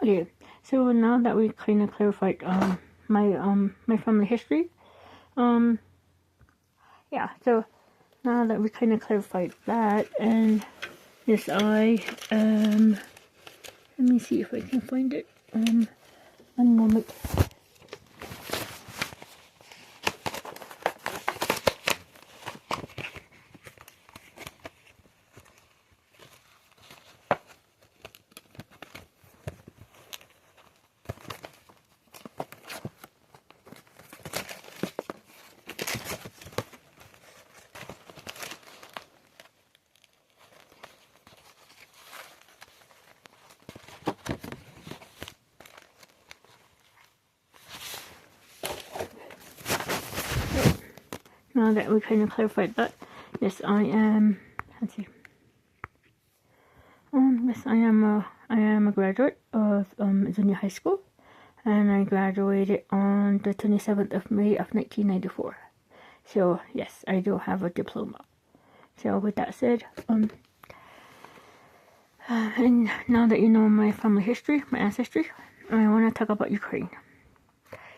Okay, so now that we kind of clarified my family history, yeah. So now that we kind of clarified that, and yes, let me see if I can find it. One moment. Now that we kind of clarified that, yes, I am. Let's see. Yes, I am a graduate of junior high school, and I graduated on the 27th of May of 1994. So yes, I do have a diploma. So with that said, and now that you know my family history, my ancestry, I want to talk about Ukraine.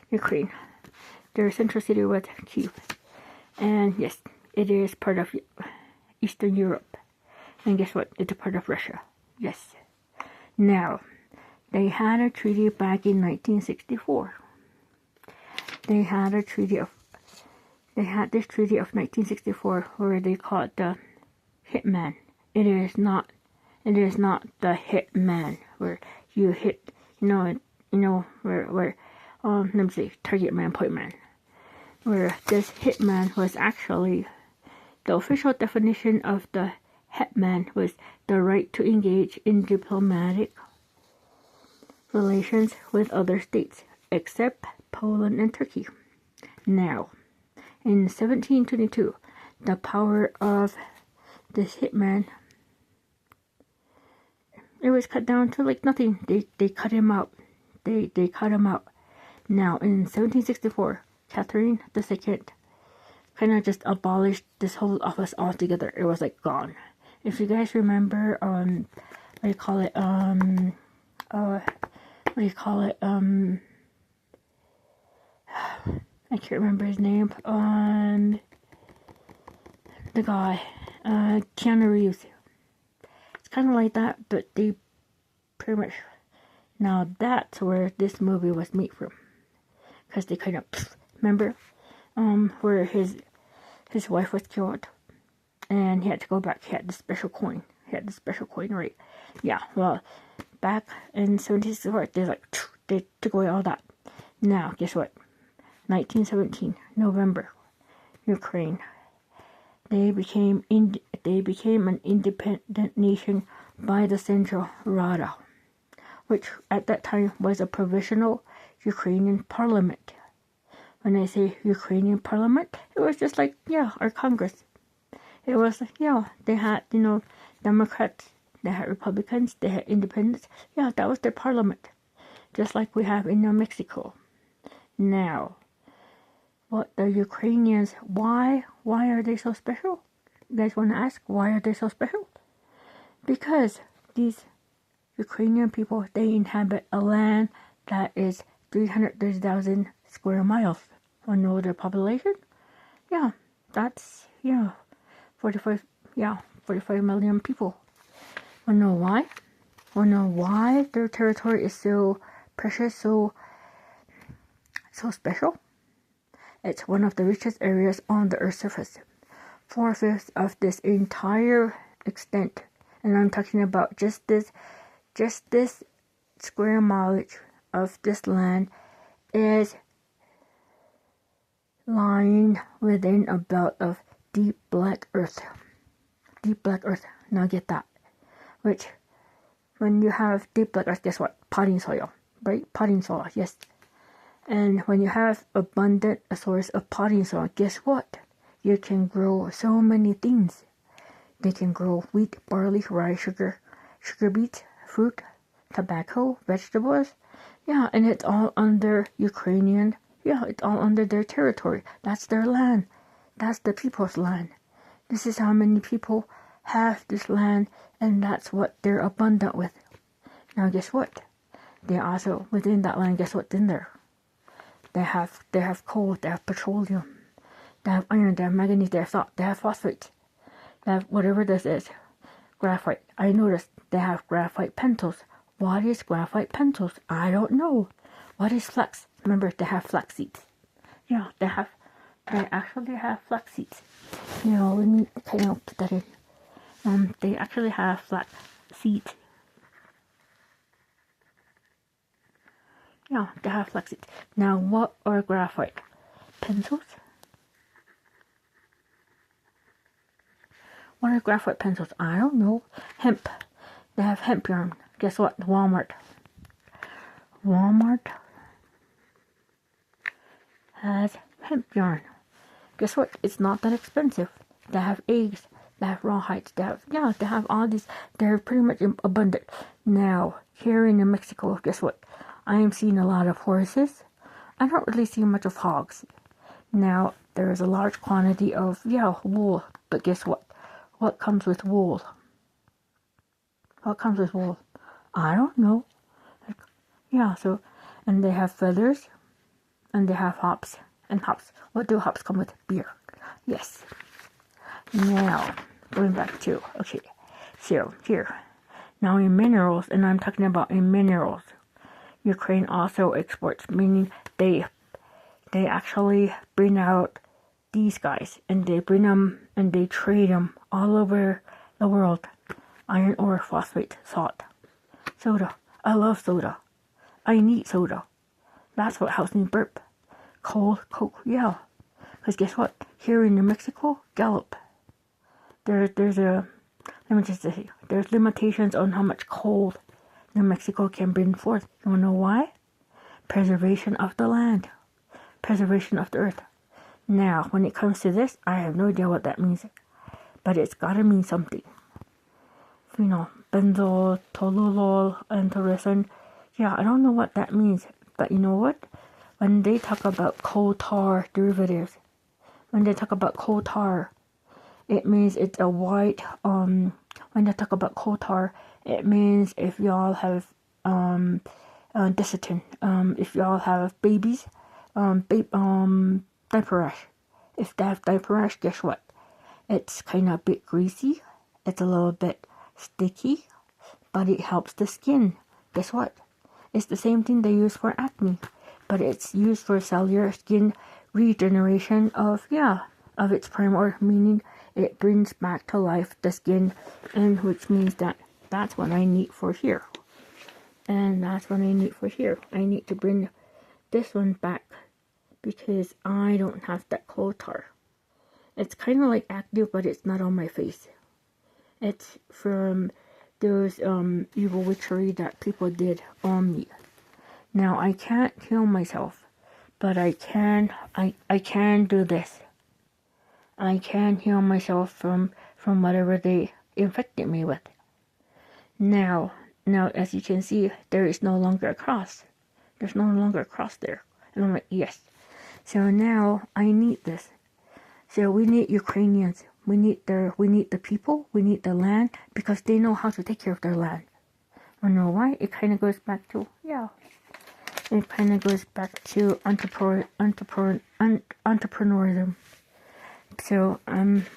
Ukraine, their central city was Kyiv, and yes, it is part of Eastern Europe. And guess what? It's a part of Russia. Yes. Now, they had a treaty back in 1964. They had this treaty of 1964 where they call it the hitman. It is not the hitman where you hit, where let me see, target man, point man. Where this hitman was actually the official definition of the hetman was the right to engage in diplomatic relations with other states, except Poland and Turkey. Now, in 1722, the power of this hitman, it was cut down to like nothing. They cut him out. They cut him out. Now, in 1764, Catherine II kind of just abolished this whole office altogether. It was like gone. If you guys remember, I can't remember his name. The guy, Keanu Reeves. It's kind of like that, but they pretty much. Now that's where this movie was made from, because they kind of remember, where his wife was killed, and he had to go back. He had the special coin. Right? Yeah. Well, back in 1764, they took away all that. Now, guess what? 1917, November, Ukraine. They became an independent nation by the Central Rada, which at that time was a provisional Ukrainian parliament. When I say Ukrainian parliament, it was just like, our Congress. It was, they had, Democrats, they had Republicans, they had independents. Yeah, that was their parliament. Just like we have in Mexico. Now, what the Ukrainians, why are they so special? You guys want to ask, why are they so special? Because these Ukrainian people, they inhabit a land that is 330,000 square miles. Want to know their population? Yeah, that's, 45 million people. Want to know why? Want to know why their territory is so precious, so special? It's one of the richest areas on the Earth's surface. 4/5 of this entire extent, and I'm talking about just this square mileage of this land is lying within a belt of deep black earth. Now get that. Which, when you have deep black earth, guess what? Potting soil, right? Potting soil, yes. And when you have abundant a source of potting soil, guess what? You can grow so many things. They can grow wheat, barley, rye, sugar beets, fruit, tobacco, vegetables. Yeah, and it's all under Ukrainian. Yeah, it's all under their territory. That's their land. That's the people's land. This is how many people have this land, and that's what they're abundant with. Now guess what? they also, within that land, guess what's in there? They have coal, they have petroleum, they have iron, they have manganese, they have salt, they have phosphate, they have whatever this is. Graphite. I noticed they have graphite pentals. What is graphite pentals? I don't know. What is flax? Remember, they have flax seeds. Yeah, they actually have flax seeds. Now, let me kind of put that in. They actually have flax seeds. Yeah, they have flax seeds. Now, what are graphite pencils? What are graphite pencils? I don't know. Hemp. They have hemp yarn. Guess what? Walmart has hemp yarn. Guess what? It's not that expensive. They have eggs. They have rawhides. They have all these. They're pretty much abundant. Now, here in New Mexico, guess what? I am seeing a lot of horses. I don't really see much of hogs. Now, there is a large quantity of, wool. But guess what? What comes with wool? What comes with wool? I don't know. And they have feathers, and they have hops. And hops. What do hops come with? Beer. Yes. Now, going back to, so here. Now in minerals, and I'm talking about in minerals, Ukraine also exports, meaning they actually bring out these guys, and they bring them, and they trade them all over the world. Iron ore, phosphate, salt, soda. I love soda. I need soda. That's what helps me burp. Coal, Coke, yeah. Because guess what? Here in New Mexico, Gallup, there's limitations on how much coal New Mexico can bring forth. You wanna know why? Preservation of the land. Preservation of the earth. Now, when it comes to this, I have no idea what that means. But it's gotta mean something. Benzoyl, toluol, and taurusin. Yeah, I don't know what that means. But you know what? When they talk about coal tar derivatives, it means it's a white, when they talk about coal tar, it means if y'all have, Desitin, if y'all have babies, diaper rash. If they have diaper rash, guess what? It's kind of a bit greasy, it's a little bit sticky, but it helps the skin. Guess what? It's the same thing they use for acne, but it's used for cellular skin regeneration of its primer, meaning it brings back to life the skin, and which means that's what I need for here. And that's what I need for here. I need to bring this one back because I don't have that coal tar. It's kind of like active, but it's not on my face. It's from those evil witchery that people did on me. Now I can't heal myself, but I can do this. I can heal myself from whatever they infected me with. Now as you can see, there is no longer a cross. There's no longer a cross there. And I'm like, yes. So now I need this. So we need Ukrainians. We need the people. We need the land because they know how to take care of their land. You know why? It kind of goes back to entrepreneurism. So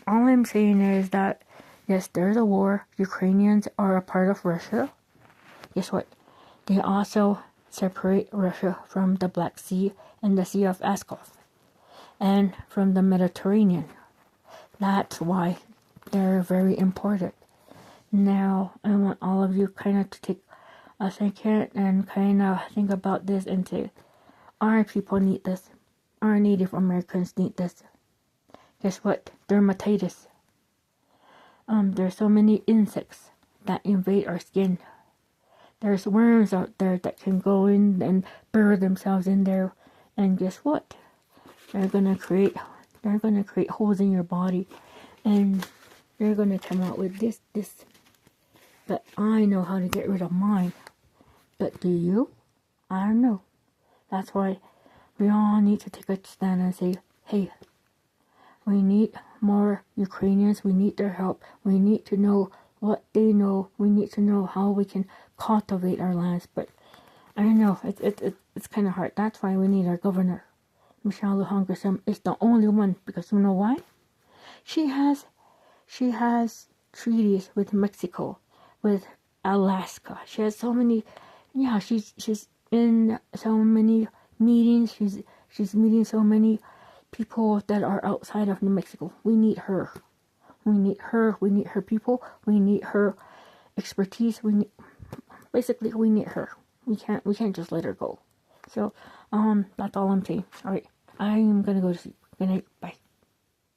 all I'm saying is that yes, there's a war. Ukrainians are a part of Russia. Guess what? They also separate Russia from the Black Sea and the Sea of Azov, and from the Mediterranean. That's why they're very important. Now, I want all of you kind of to take a second and kind of think about this and say, our people need this. Our Native Americans need this. Guess what? Dermatitis. There's so many insects that invade our skin. There's worms out there that can go in and burrow themselves in there, and guess what? They're gonna create holes in your body, and they're gonna come out with this. But I know how to get rid of mine. But do you? I don't know. That's why we all need to take a stand and say, hey, we need more Ukrainians. We need their help. We need to know what they know. We need to know how we can cultivate our lands. But I know it's kind of hard. That's why we need our governor. Michelle Lujan Grisham is the only one, because you know why? She has treaties with Mexico, with Alaska. She has so many. Yeah, she's in so many meetings. She's meeting so many people that are outside of New Mexico. We need her. We need her. We need her people. We need her expertise. We need her. We can't just let her go. So that's all I'm saying. All right, I am gonna go to sleep. Good night. Bye.